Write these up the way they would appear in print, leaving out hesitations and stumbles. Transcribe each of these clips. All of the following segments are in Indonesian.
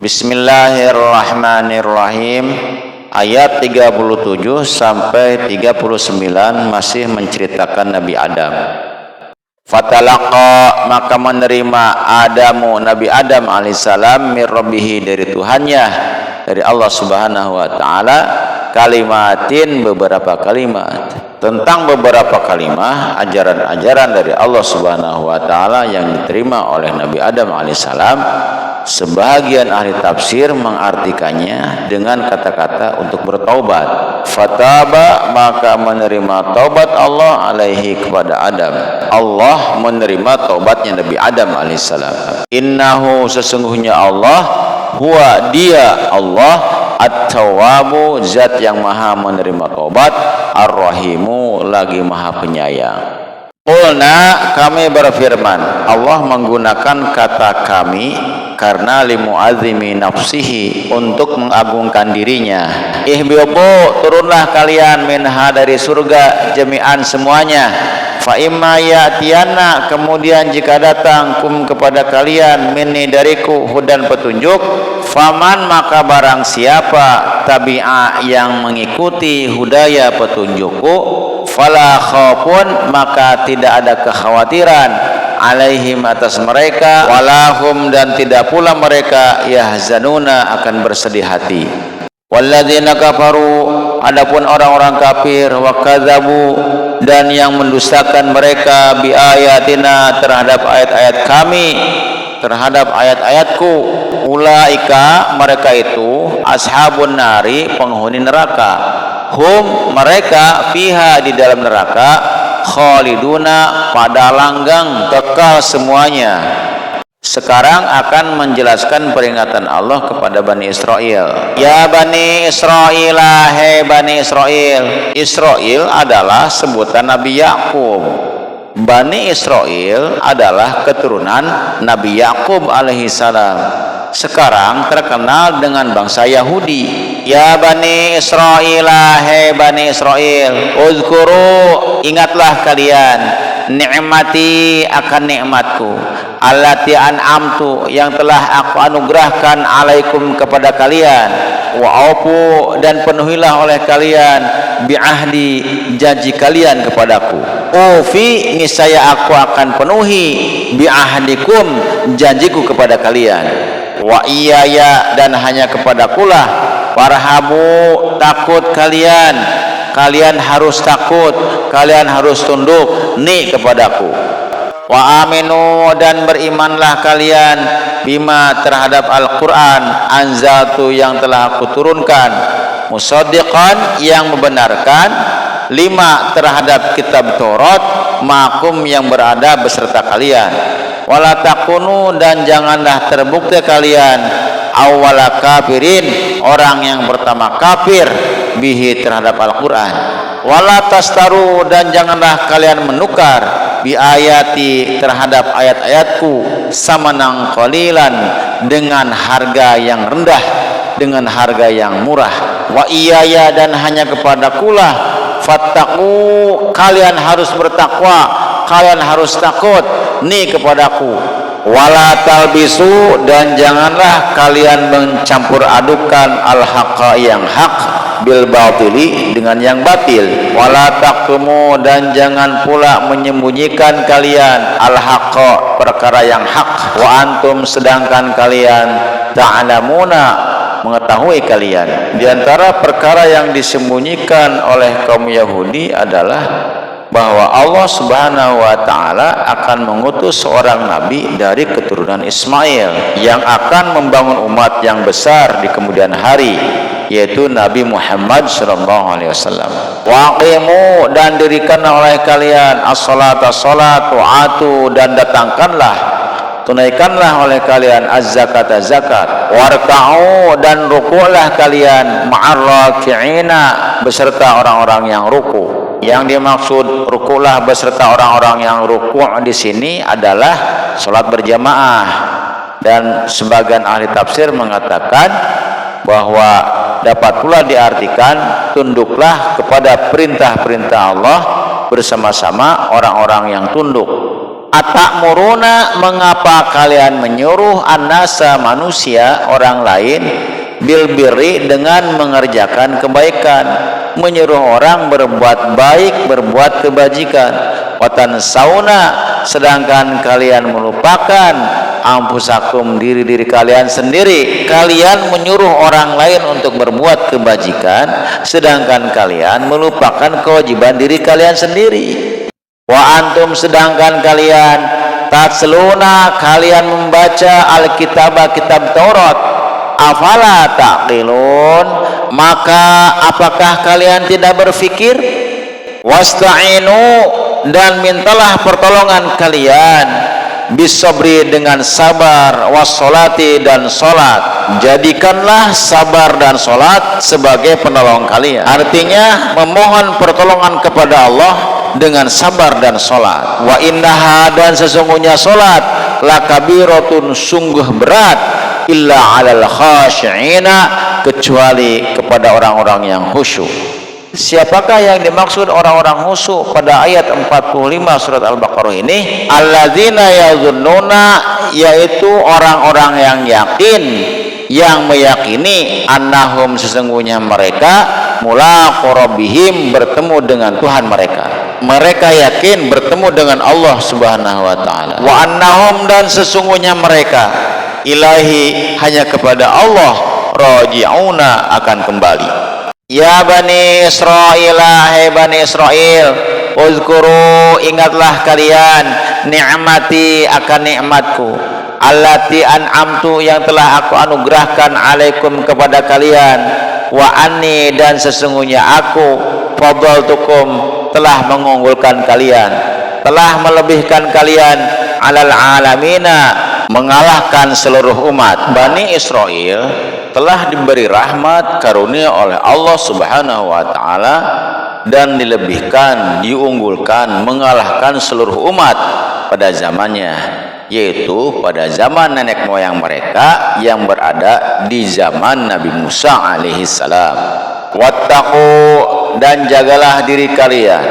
Bismillahirrahmanirrahim. Ayat 37 sampai 39 masih menceritakan Nabi Adam. Fatalaqa, maka menerima Adamu, Nabi Adam alaihissalam, mir rabbihi, dari Tuhannya, dari Allah subhanahu wa ta'ala, kalimatin, beberapa kalimat. Tentang beberapa kalimat, ajaran-ajaran dari Allah subhanahu wa ta'ala yang diterima oleh Nabi Adam alaihissalam, sebagian ahli tafsir mengartikannya dengan kata-kata untuk bertaubat. Fataba, maka menerima taubat Allah alaihi, kepada Adam. Allah menerima taubatnya Nabi Adam alaihissalam. Innahu, sesungguhnya Allah, huwa, dia Allah, at-tawwabu, zat yang maha menerima taubat, ar-rahimu, lagi maha penyayang. Qulna, kami berfirman. Allah menggunakan kata kami karena limu'azimi nafsihi, untuk mengagungkan dirinya. Ihbibu, turunlah kalian, minha, dari surga, jami'an, semuanya. Fa imma ya'tiyana, kemudian jika datang kum, kepada kalian, minni, dariku, hudan, petunjuk, faman, maka barang siapa, tabi'a, yang mengikuti hudaya, petunjukku, fala khaufun, maka tidak ada kekhawatiran, alaihim, atas mereka, walahum, dan tidak pula mereka, yahzanuna, akan bersedih hati. Walladzina kafaru, adapun orang-orang kafir, wa kadzabu, dan yang mendustakan mereka, bi ayatina, terhadap ayat-ayat kami, terhadap ayat-ayatku, ulaika, mereka itu, ashabun nari, penghuni neraka, hum, mereka, fiha, di dalam neraka, khaliduna, pada langgang, kekal semuanya. Sekarang akan menjelaskan peringatan Allah kepada Bani Israel. Ya Bani Israel, hei Bani Israel. Israel adalah sebutan Nabi Yakub. Bani Israel adalah keturunan Nabi Yakub alaihissalam. Sekarang terkenal dengan bangsa Yahudi. Ya Bani Israel, hei Bani Israel, uzkuru, ingatlah kalian, nikmati, akan nikmatku, allati an'amtu, yang telah aku anugerahkan, alaikum, kepada kalian, wa aufu, dan penuhilah oleh kalian, bi'ahdi, janji kalian kepadaku. Ufi, niscaya aku akan penuhi, bi'ahdikum, janjiku kepada kalian. Wa iyaya, dan hanya kepadakulah, farhabu, takut kalian, kalian harus takut, kalian harus tunduk ni kepadaku. Wa aminu, dan berimanlah kalian, bima, terhadap Al-Quran, anzaltu, yang telah aku turunkan, musaddiqan, yang membenarkan, lima, terhadap kitab Taurat, makum, yang berada beserta kalian. Wala takunu, dan janganlah terbukti kalian, awwala kafirin, orang yang pertama kafir, bihi, terhadap Al-Quran. Wala tastaru, dan janganlah kalian menukar, bi ayati, terhadap ayat-ayatku, samanan qalilan, dengan harga yang rendah, dengan harga yang murah. Wa iyaya, dan hanya kepadakulah, fattaqu, kalian harus bertakwa, kalian harus takut ni kepadaku. Wala talbisu, dan janganlah kalian mencampur adukan al-haqqa, yang hak, bil batili, dengan yang batil. Wala taktumu, dan jangan pula menyembunyikan kalian al-haqqa, perkara yang hak. Wa antum, sedangkan kalian, ta'lamuna, mengetahui kalian. Di antara perkara yang disembunyikan oleh kaum Yahudi adalah bahwa Allah subhanahu wa ta'ala akan mengutus seorang nabi dari keturunan Ismail yang akan membangun umat yang besar di kemudian hari, yaitu Nabi Muhammad sallallahu alaihi wasallam. Waqimu, dan dirikanlah oleh kalian, as-salata, salat, wa'atu, dan datangkanlah, tunaikanlah oleh kalian, az-zakata, zakat, warka'u, dan ruku'lah kalian, ma'ar raki'ina, beserta orang-orang yang ruku'. Yang dimaksud ruku'lah beserta orang-orang yang ruku' di sini adalah salat berjamaah. Dan sebagian ahli tafsir mengatakan bahwa dapat pula diartikan tunduklah kepada perintah-perintah Allah bersama-sama orang-orang yang tunduk. Atamuruna, mengapa kalian menyuruh annasa, manusia, orang lain, bil birri, dengan mengerjakan kebaikan, menyuruh orang berbuat baik, berbuat kebajikan. Watan sauna, sedangkan kalian melupakan ampusakum, diri-diri kalian sendiri. Kalian menyuruh orang lain untuk berbuat kebajikan, sedangkan kalian melupakan kewajiban diri kalian sendiri. Wa antum, sedangkan kalian tatsluna, kalian membaca alkitab, kitab Taurat. Afala taqilun, maka apakah kalian tidak berfikir? Wasta'inu, dan mintalah pertolongan kalian, bisabri, dengan sabar, wassolati, dan solat. Jadikanlah sabar dan solat sebagai penolong kalian. Artinya memohon pertolongan kepada Allah dengan sabar dan solat. Wa innaha, dan sesungguhnya solat, lakabiratun, sungguh berat, illa alal khashi'ina, kecuali kepada orang-orang yang khusyuk. Siapakah yang dimaksud orang-orang khusyuk pada ayat 45 surat Al-Baqarah ini? Alladzina yazunnuna, yaitu orang-orang yang yakin, yang meyakini, annahum, sesungguhnya mereka, mulaqu rabbihim, bertemu dengan Tuhan mereka. Mereka yakin bertemu dengan Allah Subhanahu wa taala. Wa annahum, dan sesungguhnya mereka, ilahi, hanya kepada Allah, raji'una, akan kembali. Ya Bani Israil, hai Bani Israil, uzkuru, ingatlah kalian, ni'mati, akan nikmatku, allati an'amtu, yang telah aku anugerahkan, alaikum, kepada kalian, wa anni, dan sesungguhnya aku, fadaltukum, telah mengunggulkan kalian, telah melebihkan kalian, alal alamina, mengalahkan seluruh umat. Bani Israil telah diberi rahmat karunia oleh Allah Subhanahu wa taala dan dilebihkan, diunggulkan, mengalahkan seluruh umat pada zamannya, yaitu pada zaman nenek moyang mereka yang berada di zaman Nabi Musa alaihissalam. Wattaqu, dan jagalah diri kalian,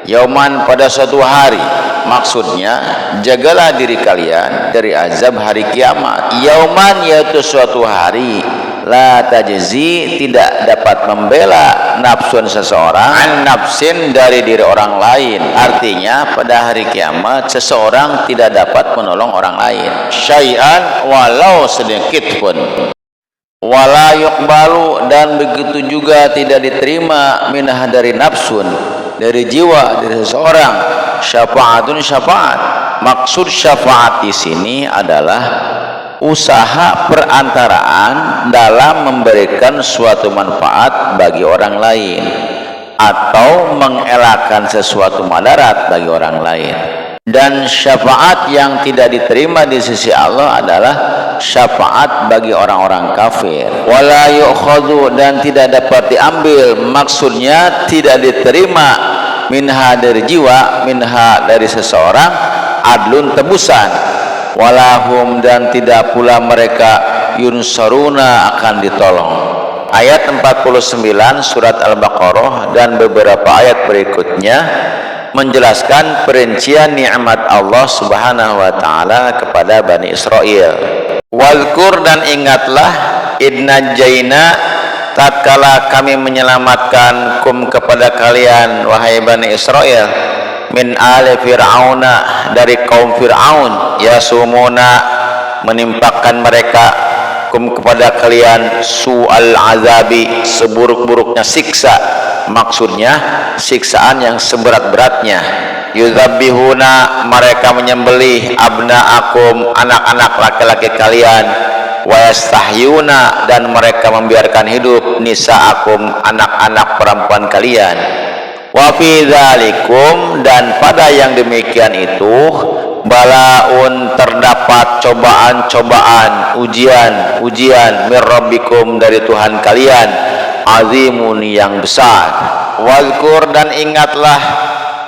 yauman, pada suatu hari, maksudnya jagalah diri kalian dari azab hari kiamat. Yauman, yaitu suatu hari, la tajzi, tidak dapat membela, nafsun, seseorang, an nafsin, dari diri orang lain. Artinya pada hari kiamat seseorang tidak dapat menolong orang lain, syai'an, walau sedikit pun. Wala yuqbalu, dan begitu juga tidak diterima, minah, dari nafsun, dari jiwa, dari seseorang, syafaatun, syafaat. Maksud syafaat di sini adalah usaha perantaraan dalam memberikan suatu manfaat bagi orang lain atau mengelakkan sesuatu madarat bagi orang lain. Dan syafaat yang tidak diterima di sisi Allah adalah syafaat bagi orang-orang kafir. Wala yu'khadhu, dan tidak dapat diambil, maksudnya tidak diterima, minha, dari jiwa, minha, dari seseorang, adlun, tebusan. Walahum, dan tidak pula mereka, yunsaruna, akan ditolong. Ayat 49 surat Al-Baqarah dan beberapa ayat berikutnya menjelaskan perincian nikmat Allah Subhanahu wa taala kepada Bani Israil. Wazkur, dan ingatlah, idnajaina, tatkala kami menyelamatkan, kum, kepada kalian, wahai Bani Israil, min ali fir'auna, dari kaum Fir'aun, yasumuna, menimpakan mereka, kum, kepada kalian, su'al azabi, seburuk-buruknya siksa. Maksudnya siksaan yang seberat-beratnya. Yudzabihuna, mereka menyembelih, abnaakum, anak-anak laki-laki kalian, wa yastahyuna, dan mereka membiarkan hidup, nisaakum, anak-anak perempuan kalian. Wa fi dzalikum, dan pada yang demikian itu, balaun, terdapat cobaan-cobaan, ujian mir rabbikum, dari Tuhan kalian, azimun, yang besar. Wazkur, dan ingatlah,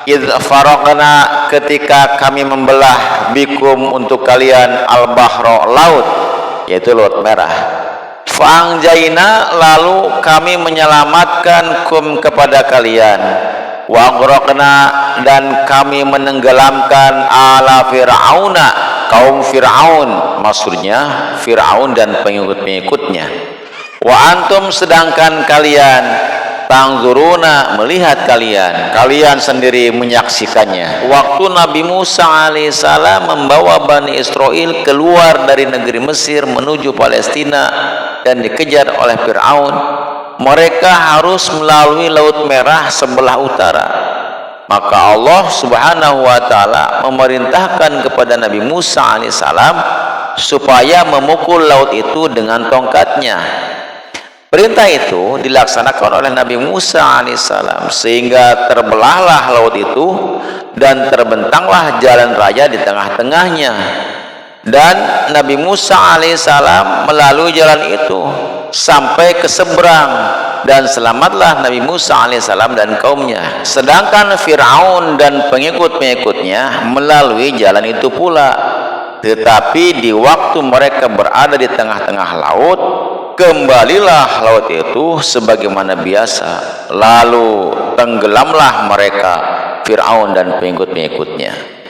idz faraqna, ketika kami membelah, bikum, untuk kalian, al-bahra, laut, yaitu Laut Merah. Fa'angjaina, lalu kami menyelamatkan, kum, kepada kalian, wa aghraqna dan kami menenggelamkan ala fir'auna kaum Fir'aun, maksudnya Fir'aun dan pengikut-pengikutnya. Wa antum sedangkan kalian tangzuruna melihat kalian sendiri menyaksikannya. Waktu Nabi Musa alaihissalam membawa Bani Israel keluar dari negeri Mesir menuju Palestina dan dikejar oleh Fir'aun, mereka harus melalui Laut Merah sebelah utara. Maka Allah subhanahu wa ta'ala memerintahkan kepada Nabi Musa alaihissalam supaya memukul laut itu dengan tongkatnya. Perintah itu dilaksanakan oleh Nabi Musa alaihissalam sehingga terbelahlah laut itu dan terbentanglah jalan raya di tengah-tengahnya, dan Nabi Musa alaihissalam melalui jalan itu sampai ke seberang dan selamatlah Nabi Musa alaihissalam dan kaumnya. Sedangkan Fir'aun dan pengikut-pengikutnya melalui jalan itu pula, tetapi di waktu mereka berada di tengah-tengah laut, kembalilah laut itu sebagaimana biasa, lalu tenggelamlah mereka, Fir'aun dan pengikut-pengikutnya.